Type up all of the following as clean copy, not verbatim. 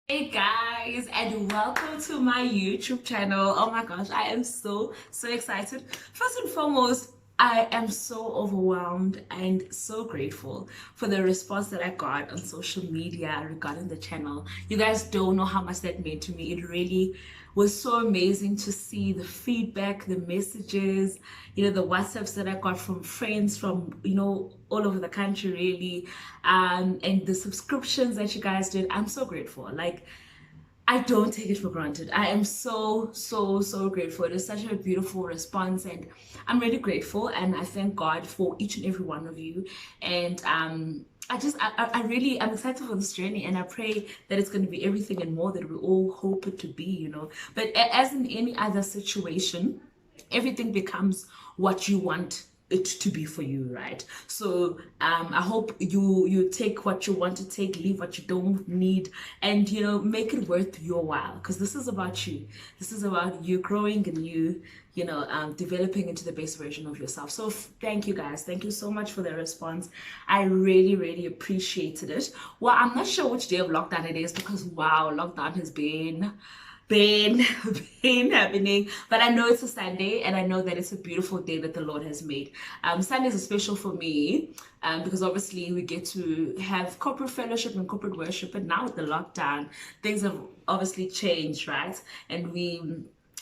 Hey guys, and welcome to my YouTube channel. Oh my gosh, I am so excited. First and foremost, I am so overwhelmed and so grateful for the response that I got on social media regarding the channel. You guys don't know how much that meant to me. It really was so amazing to see the feedback, the messages, the WhatsApps that I got from friends from, all over the country, really, and the subscriptions that you guys did. I'm so grateful. Like, I don't take it for granted. I am so grateful. It is such a beautiful response, and I'm really grateful. And I thank God for each and every one of you. And I really, I'm excited for this journey, and I pray that it's going to be everything and more that we all hope it to be. But as in any other situation, everything becomes what you want it to be for you, right? So I hope you take what you want to take, leave what you don't need, and make it worth your while, because this is about you. This is about you growing and you developing into the best version of yourself. So thank you guys, thank you so much for the response. I really appreciated it. Well, I'm not sure which day of lockdown it is, because wow, lockdown has been been happening, but I know it's a Sunday, and I know that it's a beautiful day that the Lord has made. Sundays are special for me, because obviously we get to have corporate fellowship and corporate worship, but now with the lockdown, things have obviously changed, right? And we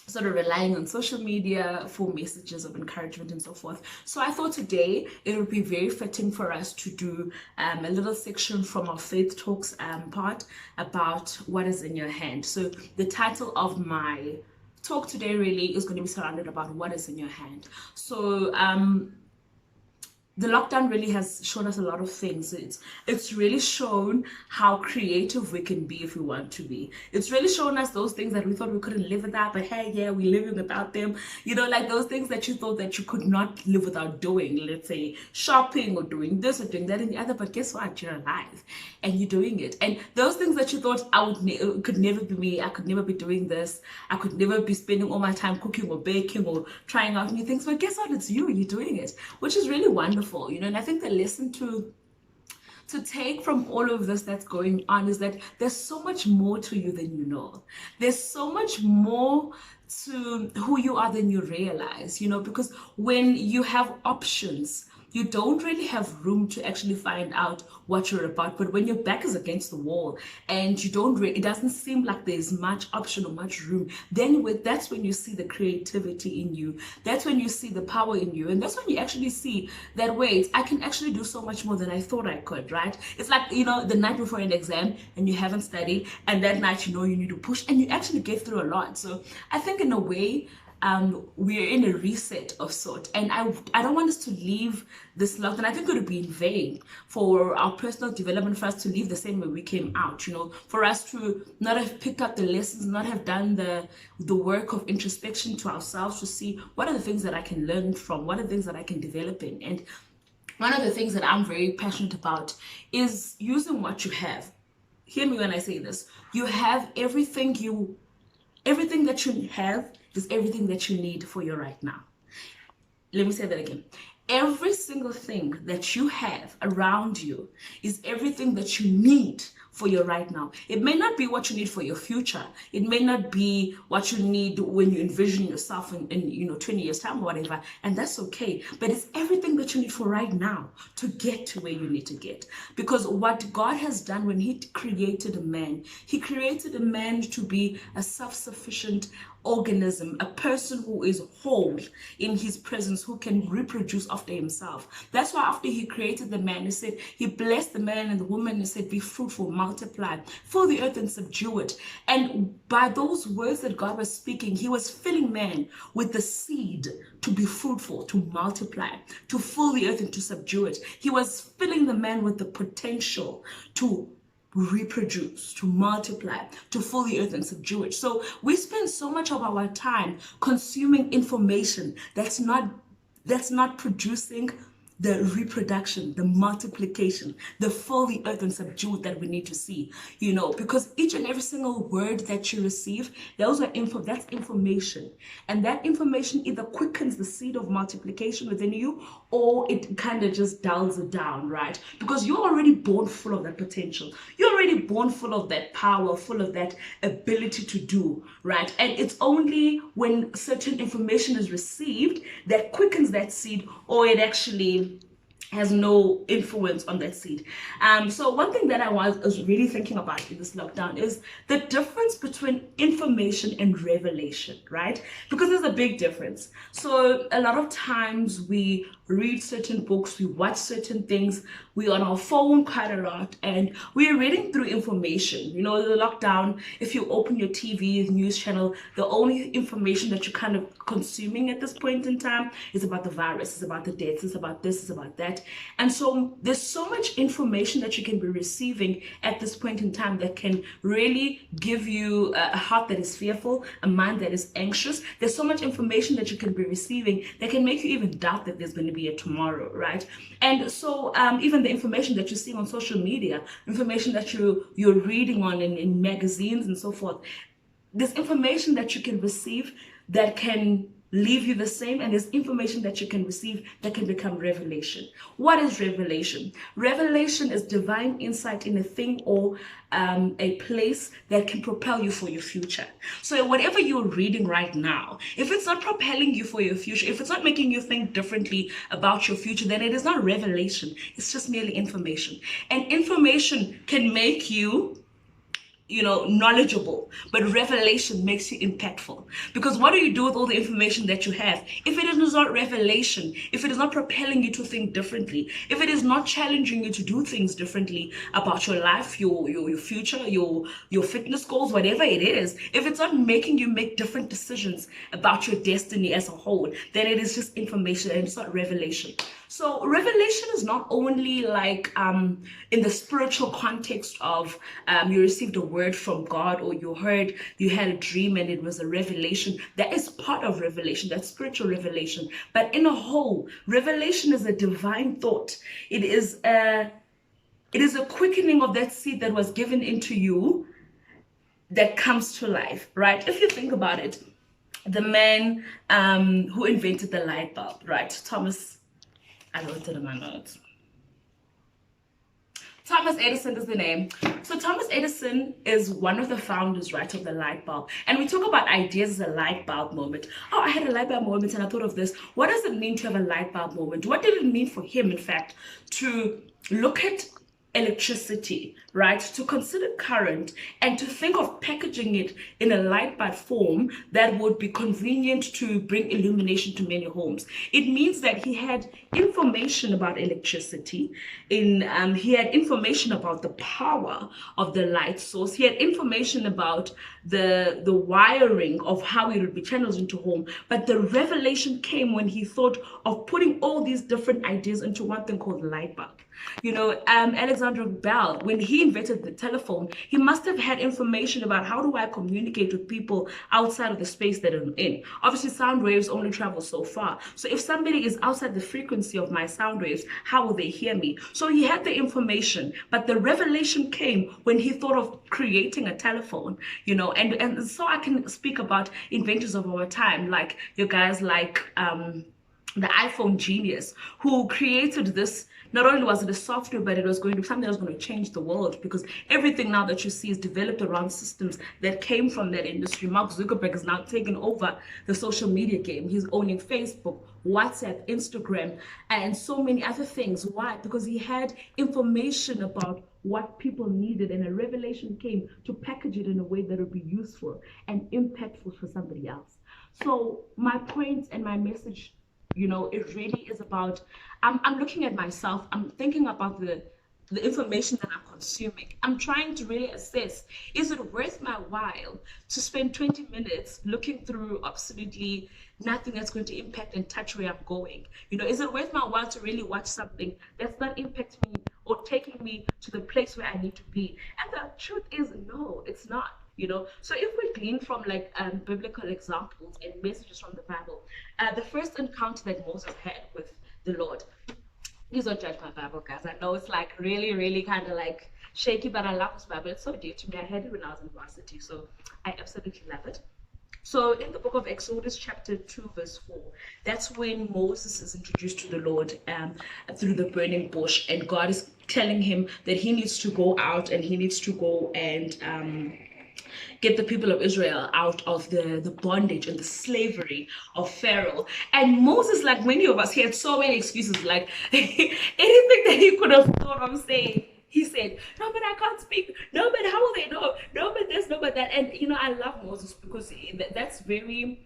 sort of relying on social media for messages of encouragement and so forth. So I thought today it would be very fitting for us to do a little section from our Faith Talks part about what is in your hand. So the title of my talk today really is going to be surrounded about what is in your hand. So the lockdown really has shown us a lot of things. It's really shown how creative we can be if we want to be. It's really shown us those things that we thought we couldn't live without, but hey, yeah, we're living without them. Like those things that you thought that you could not live without doing. Let's say shopping or doing this or doing that and the other. But guess what? You're alive and you're doing it. And those things that you thought could never be me. I could never be doing this. I could never be spending all my time cooking or baking or trying out new things. But guess what? It's you. You're doing it, which is really wonderful. And I think the lesson to take from all of this that's going on is that there's so much more to you than you know. There's so much more to who you are than you realize, because when you have options, you don't really have room to actually find out what you're about. But when your back is against the wall and you don't it doesn't seem like there's much option or much room, then that's when you see the creativity in you. That's when you see the power in you. And that's when you actually see that, wait, I can actually do so much more than I thought I could, right? It's like, the night before an exam and you haven't studied, and that night you need to push, and you actually get through a lot. So I think in a way, we're in a reset of sort, and I don't want us to leave this lockdown. I think it would be in vain for our personal development, for us to leave the same way we came out. For us to not have picked up the lessons, not have done the work of introspection to ourselves to see what are the things that I can learn from, what are the things that I can develop in. And one of the things that I'm very passionate about is using what you have. Hear me when I say this. You have everything that you have is everything that you need for you right now. Let me say that again. Every single thing that you have around you is everything that you need for you right now. It may not be what you need for your future. It may not be what you need when you envision yourself in 20 years time or whatever, and that's okay. But it's everything that you need for right now to get to where you need to get. Because what God has done when He created a man, He created a man to be a self-sufficient organism, a person who is whole in His presence, who can reproduce after himself. That's why after He created the man, He said, He blessed the man and the woman and said, be fruitful, multiply, fill the earth and subdue it. And by those words that God was speaking, He was filling man with the seed to be fruitful, to multiply, to fill the earth and to subdue it. He was filling the man with the potential to reproduce, to multiply, to fill the earth and subdue it. So we spend so much of our time consuming information that's not producing the reproduction, the multiplication, the fill the earth and subdue that we need to see, because each and every single word that you receive, those are that's information. And that information either quickens the seed of multiplication within you, or it kind of just dulls it down, right? Because you're already born full of that potential. You're already born full of that power, full of that ability to do, right? And it's only when certain information is received that quickens that seed, or it actually has no influence on that seed. So one thing that I was really thinking about in this lockdown is the difference between information and revelation, right? Because there's a big difference. So a lot of times we read certain books, we watch certain things, we're on our phone quite a lot, and we're reading through information. The lockdown, if you open your TV news channel, the only information that you're kind of consuming at this point in time is about the virus, it's about the deaths, it's about this, it's about that. And so there's so much information that you can be receiving at this point in time that can really give you a heart that is fearful, a mind that is anxious. There's so much information that you can be receiving that can make you even doubt that there's going to be a tomorrow, right? And so even the information that you're seeing on social media, information that you're reading on in magazines and so forth, there's information that you can receive that can leave you the same, and there's information that you can receive that can become revelation. What is revelation? Revelation is divine insight in a thing or a place that can propel you for your future. So whatever you're reading right now, if it's not propelling you for your future, if it's not making you think differently about your future, then it is not revelation. It's just merely information. And information can make you knowledgeable, but revelation makes you impactful. Because what do you do with all the information that you have if it is not revelation, if it is not propelling you to think differently, if it is not challenging you to do things differently about your life, your future, your fitness goals, whatever it is, if it's not making you make different decisions about your destiny as a whole, then it is just information and it's not revelation. So revelation is not only like in the spiritual context of you received a word from God, or you had a dream and it was a revelation. That is part of revelation, that's spiritual revelation. But in a whole, revelation is a divine thought. It is a quickening of that seed that was given into you that comes to life, right? If you think about it, the man who invented the light bulb, right? I wrote it in my notes. Thomas Edison is the name. So Thomas Edison is one of the founders, right, of the light bulb. And we talk about ideas as a light bulb moment. Oh, I had a light bulb moment and I thought of this. What does it mean to have a light bulb moment? What did it mean for him, in fact, to look at electricity, right, to consider current and to think of packaging it in a light bulb form that would be convenient to bring illumination to many homes? It means that he had information about electricity, he had information about the power of the light source, he had information about the wiring of how it would be channeled into home, but the revelation came when he thought of putting all these different ideas into one thing called light bulb. Alexander Bell, when he invented the telephone, he must have had information about how do I communicate with people outside of the space that I'm in. Obviously, sound waves only travel so far. So if somebody is outside the frequency of my sound waves, how will they hear me? So he had the information, but the revelation came when he thought of creating a telephone, and so I can speak about inventors of our time, like you guys like the iPhone genius, who created this. Not only was it a software, but it was going to be something that was going to change the world, because everything now that you see is developed around systems that came from that industry. Mark Zuckerberg is now taking over the social media game. He's owning Facebook, WhatsApp, Instagram, and so many other things. Why? Because he had information about what people needed, and a revelation came to package it in a way that would be useful and impactful for somebody else. So my point and my message, it really is about, I'm looking at myself, I'm thinking about the information that I'm consuming. I'm trying to really assess, is it worth my while to spend 20 minutes looking through absolutely nothing that's going to impact and touch where I'm going? Is it worth my while to really watch something that's not impacting me or taking me to the place where I need to be? And the truth is, no, it's not. So if we glean from biblical examples and messages from the Bible, the first encounter that Moses had with the Lord, Please don't judge my Bible, guys. I know it's like really, really kind of like shaky, but I love this Bible. It's so dear to me. I had it when I was in varsity, so I absolutely love it. So in the book of Exodus, chapter 2, verse 4, that's when Moses is introduced to the Lord through the burning bush, and God is telling him that he needs to go out and he needs to go and get the people of Israel out of the bondage and the slavery of Pharaoh. And Moses, like many of us, he had so many excuses, like anything that he could have thought of saying. He said, no, but I can't speak. No, but how will they know? No, but this, no, but that. And, I love Moses because that's very,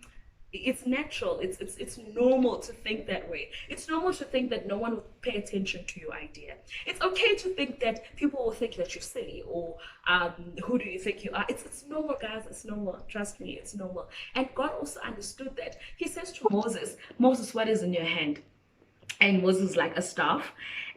it's natural. It's normal to think that way. It's normal to think that no one will pay attention to your idea. It's okay to think that people will think that you're silly or who do you think you are? It's normal, guys. It's normal. Trust me, it's normal. And God also understood that. He says to Moses, Moses, what is in your hand? And Moses like, a staff.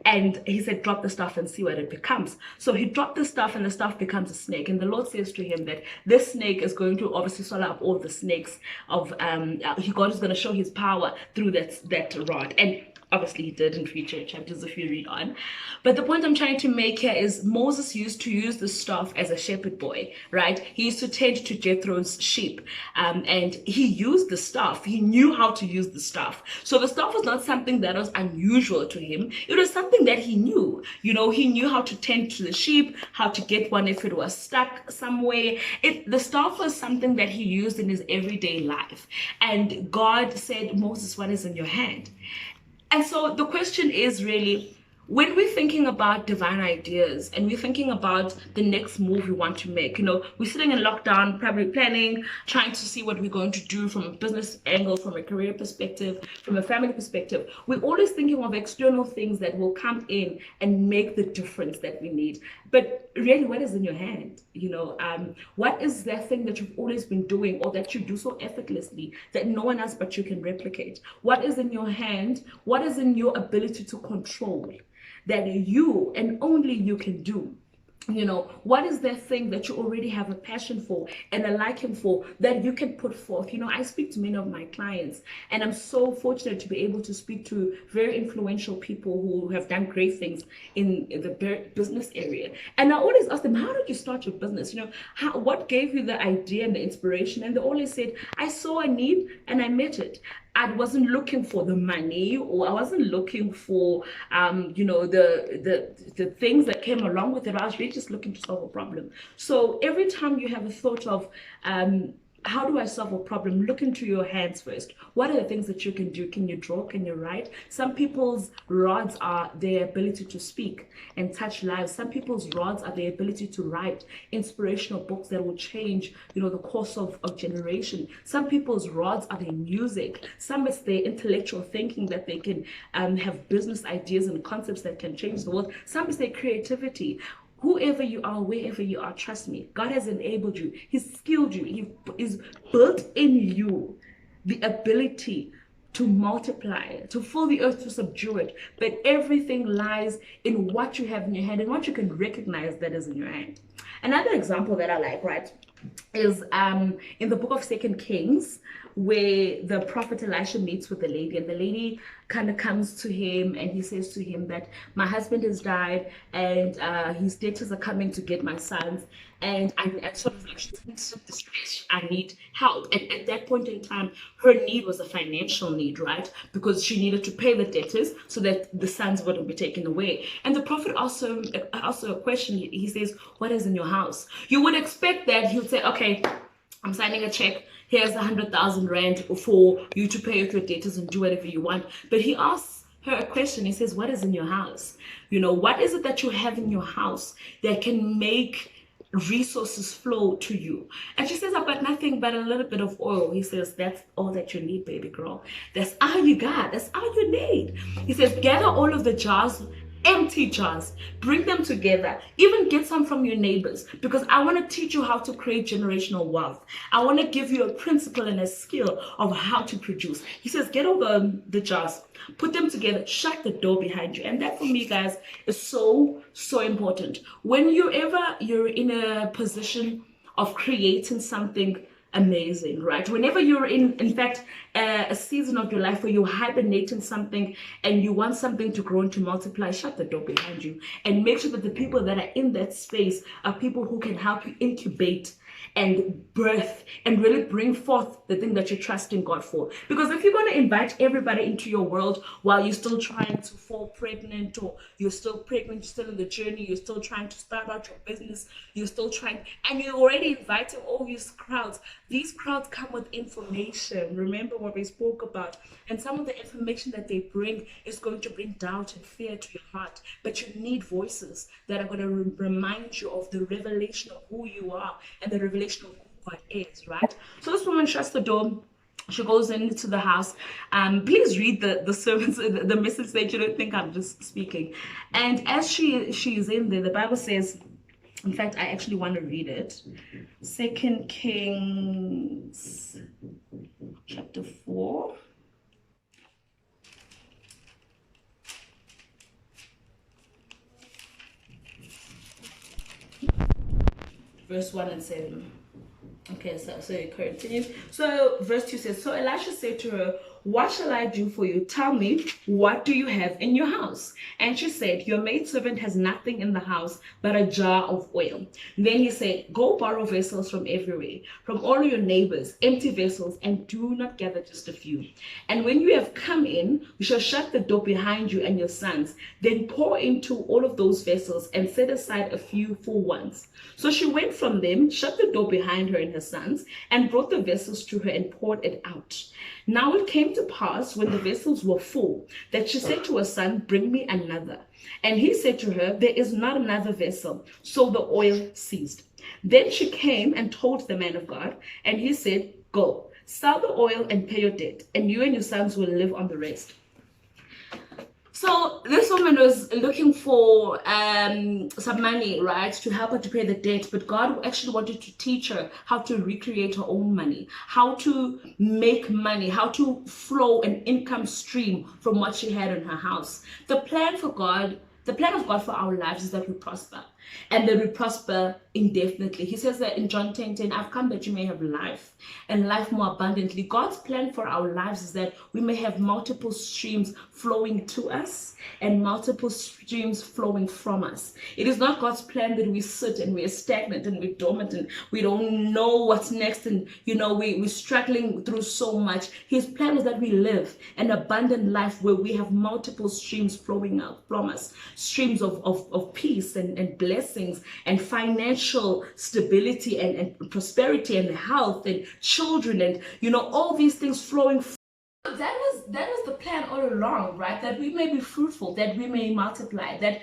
And he said, drop the staff and see what it becomes. So he dropped the staff and the staff becomes a snake. And the Lord says to him that this snake is going to obviously swallow up all the snakes of, God is going to show his power through that rod. And obviously he did in future chapters if you read on. But the point I'm trying to make here is Moses used to use the staff as a shepherd boy, right? He used to tend to Jethro's sheep, and he used the staff. He knew how to use the staff. So the staff was not something that was unusual to him. It was something that he knew. He knew how to tend to the sheep, how to get one if it was stuck somewhere. The staff was something that he used in his everyday life. And God said, Moses, what is in your hand? And so the question is really, when we're thinking about divine ideas and we're thinking about the next move we want to make, we're sitting in lockdown, probably planning, trying to see what we're going to do from a business angle, from a career perspective, from a family perspective. We're always thinking of external things that will come in and make the difference that we need. But really, what is in your hand? What is that thing that you've always been doing or that you do so effortlessly that no one else but you can replicate? What is in your hand? What is in your ability to control that you and only you can do? What is that thing that you already have a passion for and a liking for that you can put forth? I speak to many of my clients, and I'm so fortunate to be able to speak to very influential people who have done great things in the business area. And I always ask them, how did you start your business? What gave you the idea and the inspiration? And they always said, I saw a need and I met it. I wasn't looking for the money, or I wasn't looking for the things that came along with it. I was really just looking to solve a problem. So every time you have a thought of how do I solve a problem, look into your hands first. What are the things that you can do? Can you draw? Can you write? Some people's rods are their ability to speak and touch lives. Some people's rods are their ability to write inspirational books that will change the course of generation. Some people's rods are their music. Some it's their intellectual thinking, that they can have business ideas and concepts that can change the world. Some is their creativity. Whoever you are, wherever you are, trust me, God has enabled you. He's skilled you. He is built in you the ability to multiply, to fill the earth, to subdue it. But everything lies in what you have in your hand and what you can recognize that is in your hand. Another example that I like, right, is in the book of 2 Kings, where the prophet Elisha meets with the lady, and the lady kind of comes to him and he says to him that my husband has died and his debtors are coming to get my sons, and I'm sort of like, she's in some distress. I need help. And at that point in time, her need was a financial need, right? Because she needed to pay the debtors so that the sons wouldn't be taken away. And the prophet also a question. He says, what is in your house? You would expect that he would say, okay, I'm signing a check. Here's 100,000 rand for you to pay your debtors and do whatever you want. But he asks her a question. He says, what is in your house? What is it that you have in your house that can make resources flow to you? And she says, I've got nothing but a little bit of oil. He says, that's all that you need, baby girl. That's all you got. That's all you need. He says, gather all of the jars, empty jars, bring them together, even get some from your neighbors, because I want to teach you how to create generational wealth. I want to give you a principle and a skill of how to produce. He says, get all the jars, put them together, shut the door behind you. And that for me, guys, is so important. When you're in a position of creating something amazing, right? Whenever you're in fact, a season of your life where you're hibernating something and you want something to grow and to multiply, shut the door behind you and make sure that the people that are in that space are people who can help you incubate and birth and really bring forth the thing that you're trusting God for. Because if you're going to invite everybody into your world while you're still trying to fall pregnant, or you're still pregnant, still in the journey, you're still trying to start out your business, you're still trying, and you're already inviting all these crowds come with information. Remember what we spoke about. And some of the information that they bring is going to bring doubt and fear to your heart. But you need voices that are going to remind you of the revelation of who you are and the revelation of who God is, right? So this woman shuts the door. She goes into the house. Please read the sermons, the message, that you don't think I'm just speaking. And as she is in there, the Bible says, in fact, I actually want to read it. 2 Kings chapter 4. Verse 1 and 7. Okay, so it continues. So verse 2 says, so Elisha said to her, what shall I do for you? Tell me, what do you have in your house? And she said, your maidservant has nothing in the house but a jar of oil. Then he said, go borrow vessels from everywhere, from all your neighbors, empty vessels, and do not gather just a few. And when you have come in, you shall shut the door behind you and your sons. Then pour into all of those vessels and set aside a few full ones. So she went from them, shut the door behind her and her sons, and brought the vessels to her and poured it out. Now it came to pass, when the vessels were full, that she said to her son, bring me another. And he said to her, there is not another vessel. So the oil ceased. Then she came and told the man of God, and he said, go, sell the oil and pay your debt, and you and your sons will live on the rest. So this woman was looking for some money, right, to help her to pay the debt. But God actually wanted to teach her how to recreate her own money, how to make money, how to flow an income stream from what she had in her house. The plan of God for our lives is that we prosper, and that we prosper indefinitely. He says that in John 10:10, I've come that you may have life, and life more abundantly. God's plan for our lives is that we may have multiple streams flowing to us and multiple streams flowing from us. It is not God's plan that we sit and we're stagnant and we're dormant and we don't know what's next, and we're struggling through so much. His plan is that we live an abundant life where we have multiple streams flowing out from us, streams of peace and blessings and financial stability and prosperity and health and children and all these things flowing. That was the plan all along, right? That we may be fruitful, that we may multiply, that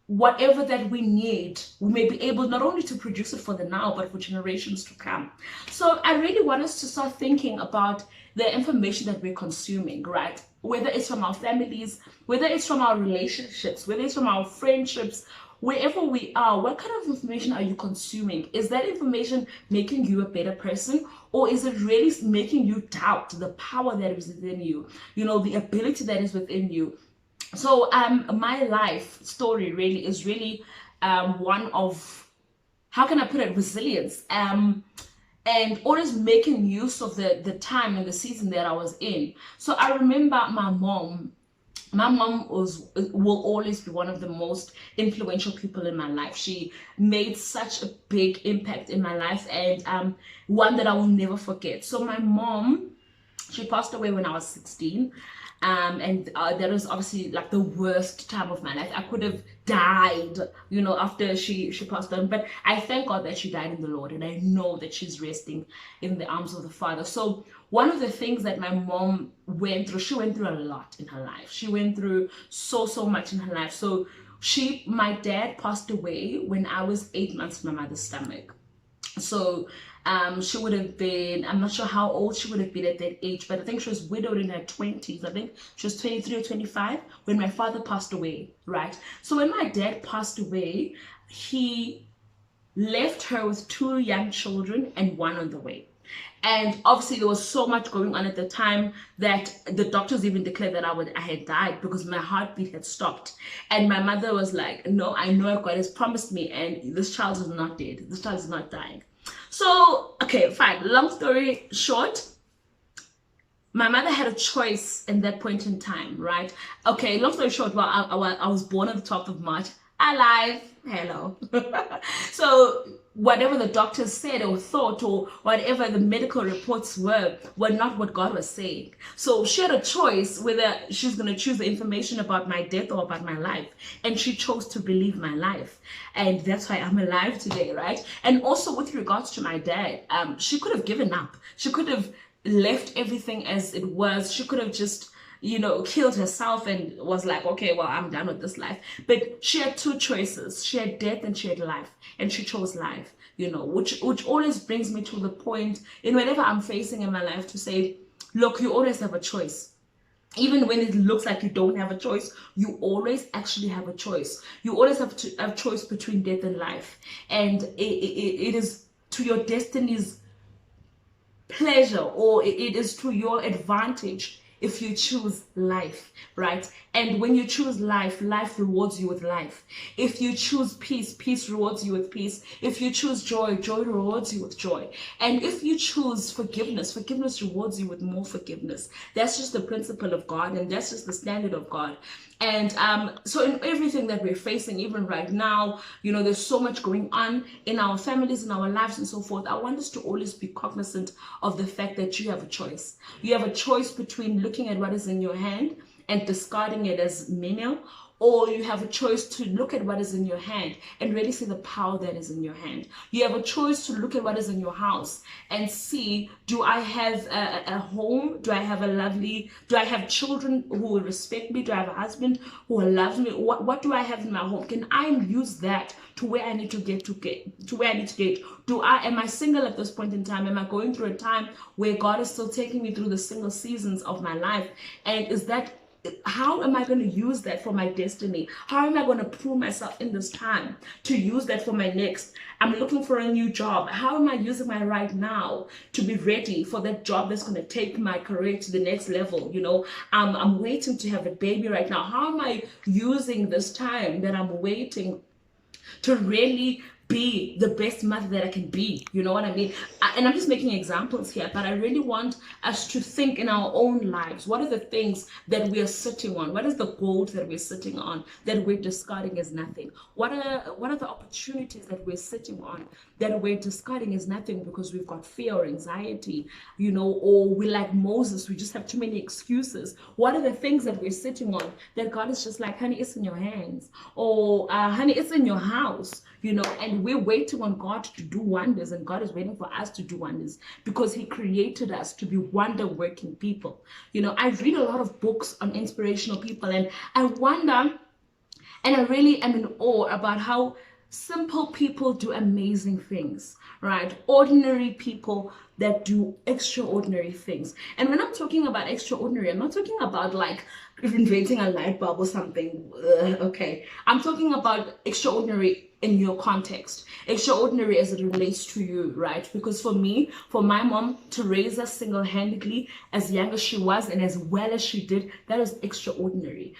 whatever that we need, we may be able not only to produce it for the now, but for generations to come. So I really want us to start thinking about the information that we're consuming, right? Whether it's from our families, whether it's from our relationships, whether it's from our friendships, wherever we are, what kind of information are you consuming? Is that information making you a better person, or is it really making you doubt the power that is within you, the ability that is within you? So my life story really is one of, how can I put it, resilience, and always making use of the time and the season that I was in. So I remember my mom will always be one of the most influential people in my life. She made such a big impact in my life, and one that I will never forget. So my mom, she passed away when I was 16. And that was obviously like the worst time of my life. I could have died, after she passed on. But I thank God that she died in the Lord, and I know that she's resting in the arms of the Father. So one of the things that my mom went through, she went through a lot in her life. She went through so much in her life. So my dad passed away when I was 8 months in my mother's stomach. So she would have been, I'm not sure how old she would have been at that age, but I think she was widowed in her 20s. I think she was 23 or 25 when my father passed away, right? So when my dad passed away, he left her with 2 young children and 1 on the way. And obviously there was so much going on at the time that the doctors even declared that I had died, because my heartbeat had stopped. And my mother was like, no, I know God has promised me, and this child is not dead. This child is not dying. So, okay, fine. Long story short, my mother had a choice in that point in time, right? Okay, long story short, well, I was born on the 12th of March, alive, hello. So whatever the doctors said or thought, or whatever the medical reports were not what God was saying. So she had a choice whether she's going to choose the information about my death or about my life, and she chose to believe my life, and that's why I'm alive today, right? And also with regards to my dad, she could have given up. She could have left everything as it was. She could have just, killed herself and was like, okay, well, I'm done with this life. But she had two choices. She had death and she had life, and she chose life, which always brings me to the point in whatever I'm facing in my life to say, look, you always have a choice. Even when it looks like you don't have a choice, you always actually have a choice. You always have to have choice between death and life. And it is to your destiny's pleasure, or it is to your advantage if you choose life, right? And when you choose life, life rewards you with life. If you choose peace, peace rewards you with peace. If you choose joy, joy rewards you with joy. And if you choose forgiveness, forgiveness rewards you with more forgiveness. That's just the principle of God, and that's just the standard of God. And so in everything that we're facing, even right now, there's so much going on in our families, in our lives, and so forth. I want us to always be cognizant of the fact that you have a choice. You have a choice between looking at what is in your hand and discarding it as menial, or you have a choice to look at what is in your hand and really see the power that is in your hand. You have a choice to look at what is in your house and see, do I have a home? Do I have children who will respect me? Do I have a husband who will love me? What do I have in my home? Can I use that to where I need to get to where I need to get? Am I single at this point in time? Am I going through a time where God is still taking me through the single seasons of my life? And how am I going to use that for my destiny? How am I going to prove myself in this time to use that for my next? I'm looking for a new job. How am I using my right now to be ready for that job that's going to take my career to the next level? I'm waiting to have a baby right now. How am I using this time that I'm waiting to really be the best mother that I can be? You know what I mean? And I'm just making examples here, but I really want us to think in our own lives. What are the things that we are sitting on? What is the gold that we're sitting on that we're discarding as nothing? What are the opportunities that we're sitting on that we're discarding as nothing because we've got fear or anxiety, or we like Moses, we just have too many excuses? What are the things that we're sitting on that God is just like, honey, it's in your hands, or honey, it's in your house, and we're waiting on God to do wonders, and God is waiting for us to do wonders because He created us to be wonder-working people. I read a lot of books on inspirational people, and I wonder, and I really am in awe about how simple people do amazing things, right? Ordinary people that do extraordinary things. And when I'm talking about extraordinary, I'm not talking about like inventing a light bulb or something. Okay, I'm talking about extraordinary in your context, extraordinary as it relates to you, right? Because for my mom to raise us single-handedly as young as she was and as well as she did, that is extraordinary,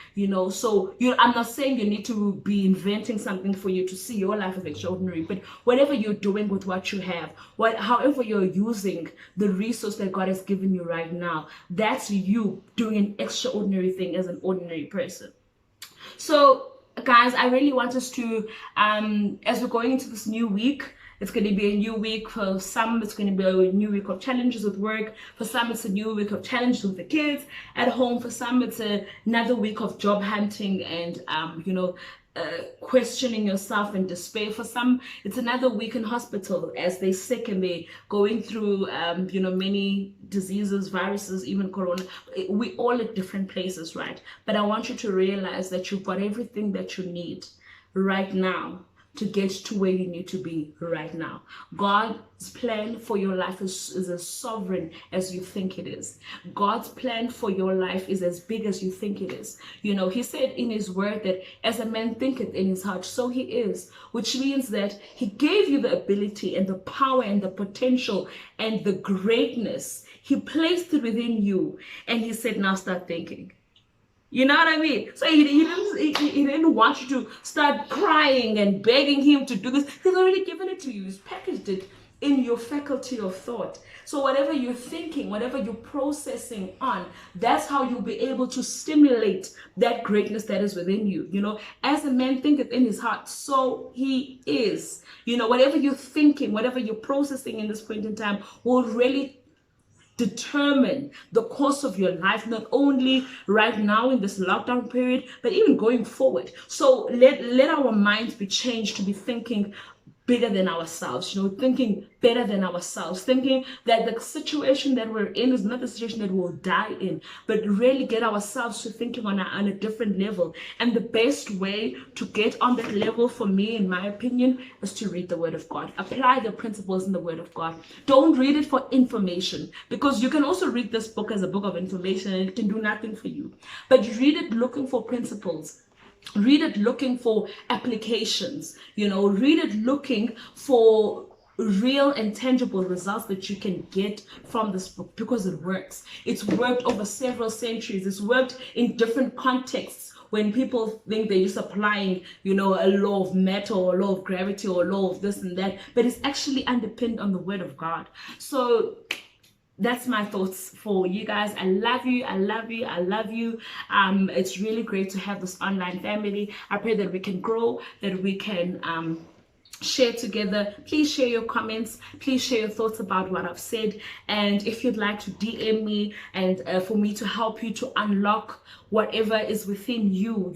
so I'm not saying you need to be inventing something for you to see your life as extraordinary, but whatever you're doing with what you have, however you're using the resource that God has given you right now, that's you doing an extraordinary thing as an ordinary person. So guys, I really want us to, as we're going into this new week, it's going to be a new week. For some, it's going to be a new week of challenges with work. For some, it's a new week of challenges with the kids at home. For some, it's another week of job hunting and, questioning yourself and despair. For some, it's another week in hospital as they're sick and they're going through, many diseases, viruses, even corona. We all at different places, right? But I want you to realize that you've got everything that you need right now to get to where you need to be right now. God's plan for your life is as sovereign as you think it is. God's plan for your life is as big as you think it is. He said in His word that as a man thinketh in his heart, so he is, which means that He gave you the ability and the power and the potential and the greatness. He placed it within you, and He said, now start thinking. You know what I mean? So he didn't want you to start crying and begging Him to do this. He's already given it to you. He's packaged it in your faculty of thought. So whatever you're thinking, whatever you're processing on, that's how you'll be able to stimulate that greatness that is within you. You know, as a man thinketh in his heart, so he is. You know, whatever you're thinking, whatever you're processing in this point in time will really determine the course of your life, not only right now in this lockdown period, but even going forward. So let our minds be changed to be thinking bigger than ourselves, you know, thinking better than ourselves, thinking that the situation that we're in is not the situation that we'll die in, but really get ourselves to thinking on a different level. And the best way to get on that level, for me, in my opinion, is to read the Word of God. Apply the principles in the Word of God. Don't read it for information, because you can also read this book as a book of information and it can do nothing for you. But read it looking for principles. Read it looking for applications, you know, read it looking for real and tangible results that you can get from this book, because it works. It's worked over several centuries. It's worked in different contexts. When people think they're just applying, you know, a law of matter or a law of gravity or a law of this and that, but it's actually underpinned on the Word of God. So that's my thoughts for you guys. I love you. I love you. I love you. It's really great to have this online family. I pray that we can grow, that we can share together. Please share your comments. Please share your thoughts about what I've said. And if you'd like to DM me and for me to help you to unlock whatever is within you,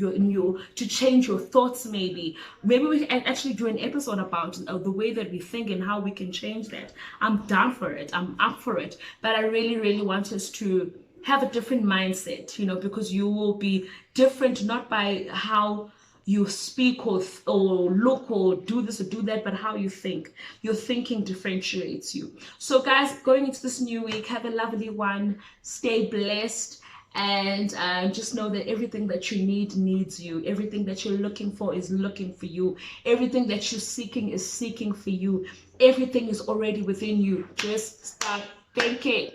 to change your thoughts, maybe we can actually do an episode about the way that we think and how we can change that. I'm down for it. I'm up for it. But I really want us to have a different mindset, you know, because you will be different, not by how you speak or look or do this or do that, but how you think. Your thinking differentiates you. So guys, going into this new week, have a lovely one. Stay blessed. And just know that everything that you need needs you. Everything that you're looking for is looking for you. Everything that you're seeking is seeking for you. Everything is already within you. Just start thinking.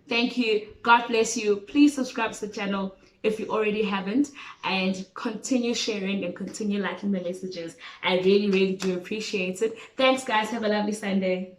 Thank you. God bless you. Please subscribe to the channel if you already haven't, and continue sharing and continue liking the messages. I really do appreciate it. Thanks guys. Have a lovely Sunday.